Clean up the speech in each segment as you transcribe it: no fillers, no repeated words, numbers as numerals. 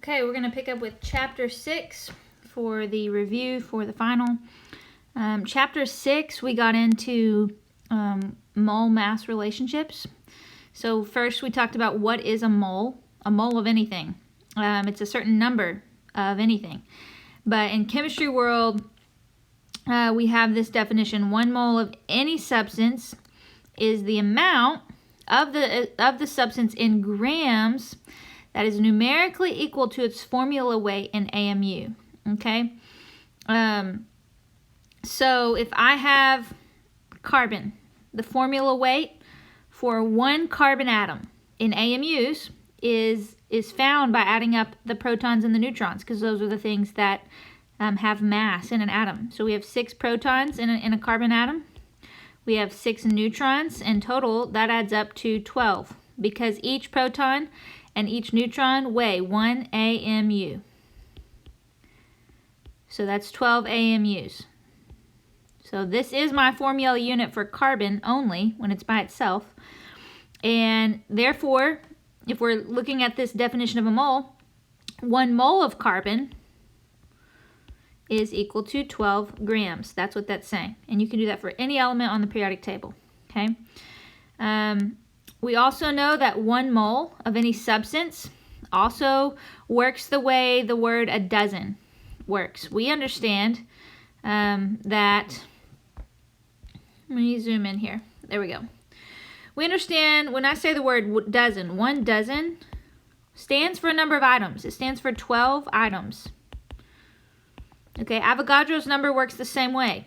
Okay, we're going to pick up with Chapter 6 for the review for the final. Chapter 6, we got into mole-mass relationships. So first we talked about what is a mole of anything. It's a certain number of anything. But in chemistry world, we have this definition: 1 mole of any substance is the amount of the substance in grams that is numerically equal to its formula weight in AMU. Okay? So if I have carbon, the formula weight for 1 carbon atom in AMUs is found by adding up the protons and the neutrons, because those are the things that have mass in an atom. So we have 6 protons in a carbon atom. We have 6 neutrons. In total, that adds up to 12, because each proton and each neutron weigh 1 AMU. So that's 12 AMUs. So this is my formula unit for carbon only when it's by itself. And therefore, if we're looking at this definition of a mole, 1 mole of carbon is equal to 12 grams. That's what that's saying. And you can do that for any element on the periodic table. Okay. We also know that 1 mole of any substance also works the way the word a dozen works. We understand that, let me zoom in here. There we go. We understand when I say the word dozen, 1 dozen stands for a number of items. It stands for 12 items. Okay, Avogadro's number works the same way.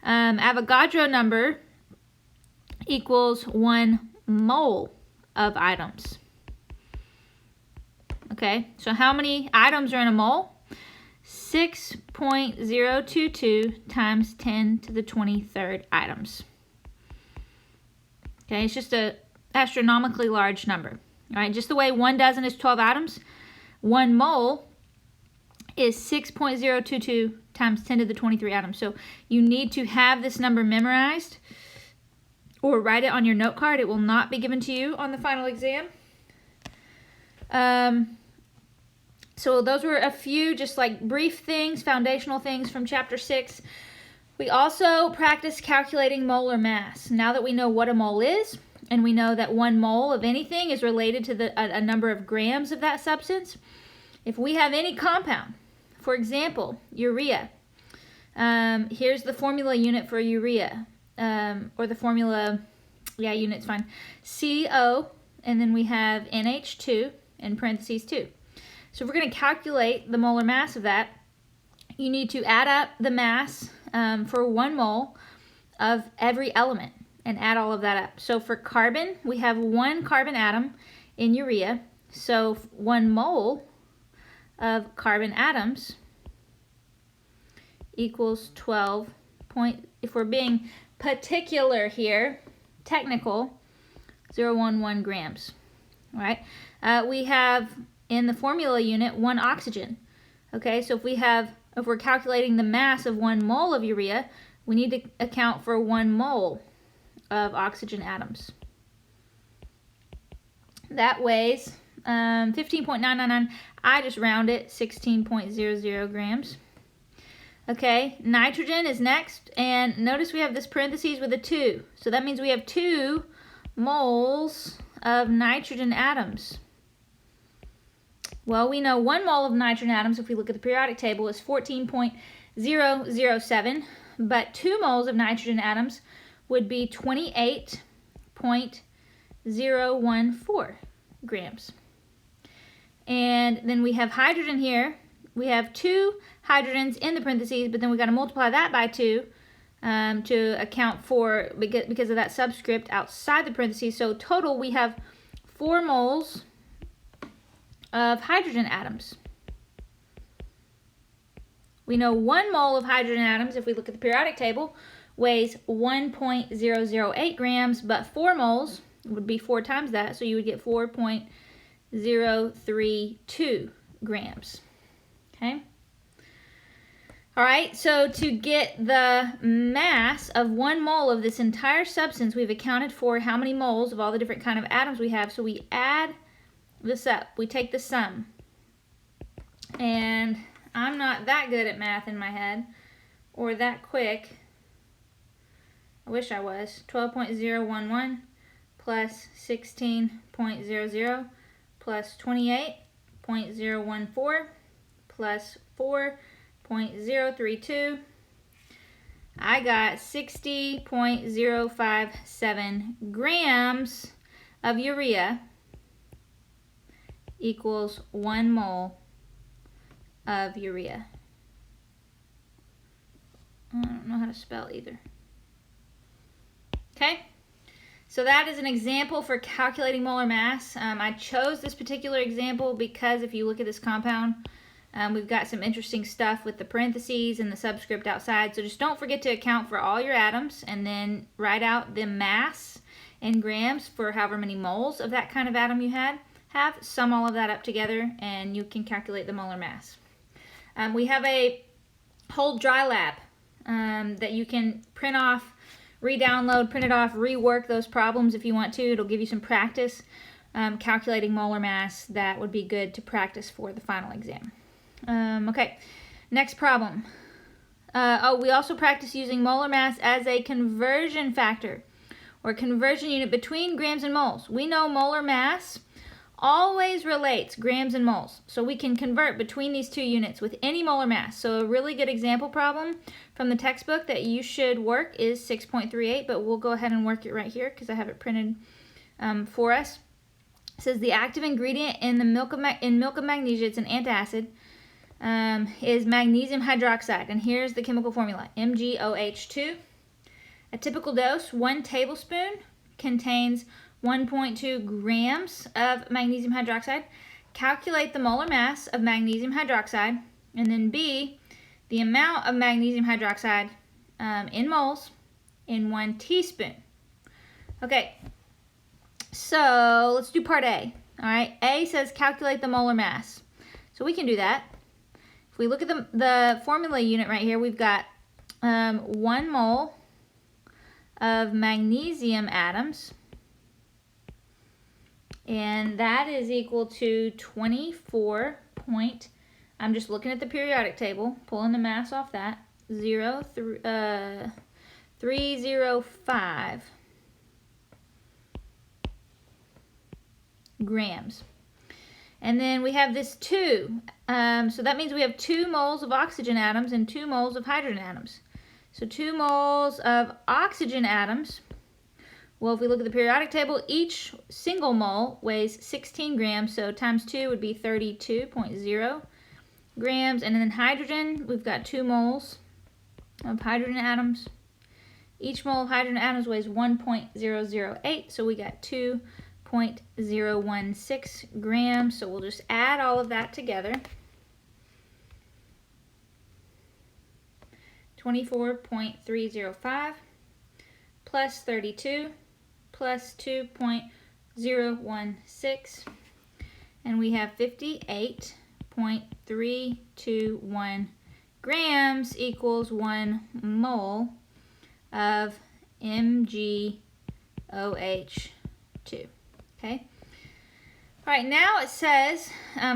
Avogadro number equals 1 mole of items. Okay, so how many items are in a mole? 6.022 times 10 to the 23rd items. Okay, it's just an astronomically large number. All right, just the way 1 dozen is 12 atoms, 1 mole is 6.022 times 10 to the 23 atoms. So you need to have this number memorized or write it on your note card. It will not be given to you on the final exam. So those were a few just like brief things, foundational things from Chapter 6. We also practice calculating molar mass. Now that we know what a mole is, and we know that 1 mole of anything is related to a number of grams of that substance, if we have any compound, for example, urea, here's the formula unit for urea. Or the formula, unit's fine. CO, and then we have NH2 in parentheses 2. So if we're going to calculate the molar mass of that, you need to add up the mass for 1 mole of every element and add all of that up. So for carbon, we have 1 carbon atom in urea. So 1 mole of carbon atoms equals 12 point, if we're being particular here, technical, 0.011 grams. All right. We have in the formula unit 1 oxygen. Okay, so if we're calculating the mass of 1 mole of urea, we need to account for 1 mole of oxygen atoms. That weighs 15.999. I just round it, 16.00 grams. Okay, nitrogen is next, and notice we have this parentheses with a 2. So that means we have 2 moles of nitrogen atoms. Well, we know 1 mole of nitrogen atoms, if we look at the periodic table, is 14.007, but 2 moles of nitrogen atoms would be 28.014 grams. And then we have hydrogen here. We have 2 hydrogens in the parentheses, but then we've got to multiply that by 2 to account for, because of that subscript outside the parentheses. So total, we have 4 moles of hydrogen atoms. We know 1 mole of hydrogen atoms, if we look at the periodic table, weighs 1.008 grams, but 4 moles would be 4 times that, so you would get 4.032 grams. Okay. All right, so to get the mass of 1 mole of this entire substance, we've accounted for how many moles of all the different kind of atoms we have. So we add this up. We take the sum. And I'm not that good at math in my head, or that quick. I wish I was. 12.011 plus 16.00 plus 28.014 plus 4.032. I got 60.057 grams of urea equals 1 mole of urea. I don't know how to spell either. Okay, so that is an example for calculating molar mass. I chose this particular example because if you look at this compound, we've got some interesting stuff with the parentheses and the subscript outside. So just don't forget to account for all your atoms and then write out the mass in grams for however many moles of that kind of atom you have. Sum all of that up together and you can calculate the molar mass. We have a whole dry lab that you can print off, re-download, print it off, rework those problems if you want to. It'll give you some practice calculating molar mass that would be good to practice for the final exam. Okay, next problem. We also practice using molar mass as a conversion factor or conversion unit between grams and moles. We know molar mass always relates grams and moles, so we can convert between these two units with any molar mass. So a really good example problem from the textbook that you should work is 6.38, but we'll go ahead and work it right here because I have it printed for us. It says the active ingredient in the milk of magnesia, it's an antacid, is magnesium hydroxide, and here's the chemical formula, MgOH2. A typical dose, 1 tablespoon, contains 1.2 grams of magnesium hydroxide. Calculate the molar mass of magnesium hydroxide, and then B, the amount of magnesium hydroxide in moles in 1 teaspoon. Okay, so let's do part A. All right, A says calculate the molar mass. So we can do that. If we look at the formula unit right here, we've got 1 mole of magnesium atoms, and that is equal to 24 point, I'm just looking at the periodic table, pulling the mass off that, 305 grams. And then we have this 2, so that means we have 2 moles of oxygen atoms and 2 moles of hydrogen atoms. So 2 moles of oxygen atoms, well, if we look at the periodic table, each single mole weighs 16 grams, so times 2 would be 32.0 grams. And then hydrogen, we've got 2 moles of hydrogen atoms. Each mole of hydrogen atoms weighs 1.008, so we got 2.016 grams. So we'll just add all of that together. 24.305 plus 32 plus 2.016, and we have 58.321 grams equals 1 mole of MgOH2. Okay. All right, now it says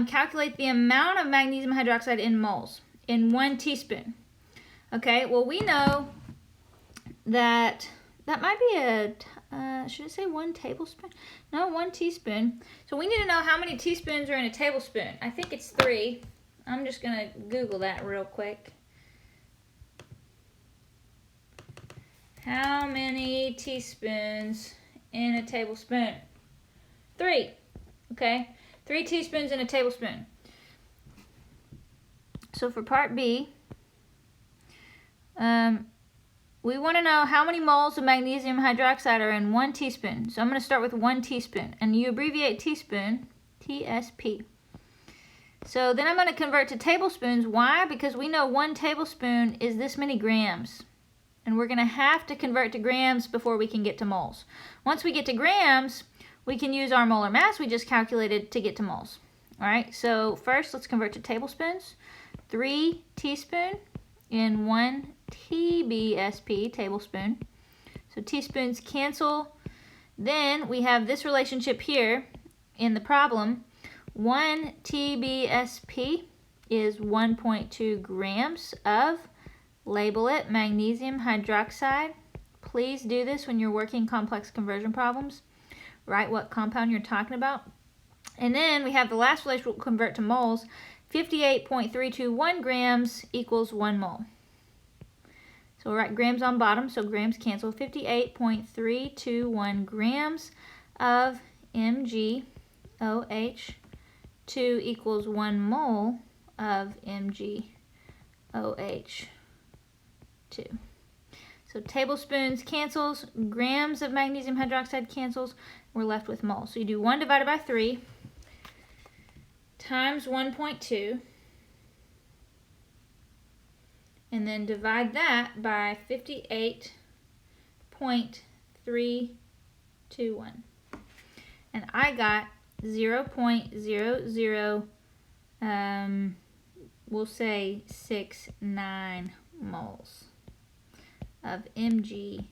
calculate the amount of magnesium hydroxide in moles in 1 teaspoon. Okay, well, we know that might be should it say 1 tablespoon? No, 1 teaspoon. So we need to know how many teaspoons are in a tablespoon. I think it's 3. I'm just going to Google that real quick. How many teaspoons in a tablespoon? 3. Okay, 3 teaspoons in a tablespoon. So for part B, we want to know how many moles of magnesium hydroxide are in 1 teaspoon. So I'm going to start with 1 teaspoon, and you abbreviate teaspoon, TSP. So then I'm going to convert to tablespoons. Why? Because we know 1 tablespoon is this many grams, and we're going to have to convert to grams before we can get to moles. Once we get to grams, we can use our molar mass we just calculated to get to moles. All right, so first let's convert to tablespoons. 3 teaspoon in 1 TBSP, tablespoon. So teaspoons cancel. Then we have this relationship here in the problem. 1 TBSP is 1.2 grams of, label it, magnesium hydroxide. Please do this when you're working complex conversion problems. Write what compound you're talking about. And then we have the last relation will convert to moles. 58.321 grams equals 1 mole. So we'll write grams on bottom, so grams cancel. 58.321 grams of MgOH2 equals 1 mole of MgOH2. So tablespoons cancels, grams of magnesium hydroxide cancels, we're left with moles. So you do 1 divided by 3 times 1.2, and then divide that by 58.321. And I got 0.00, we'll say 69 moles of MgOH.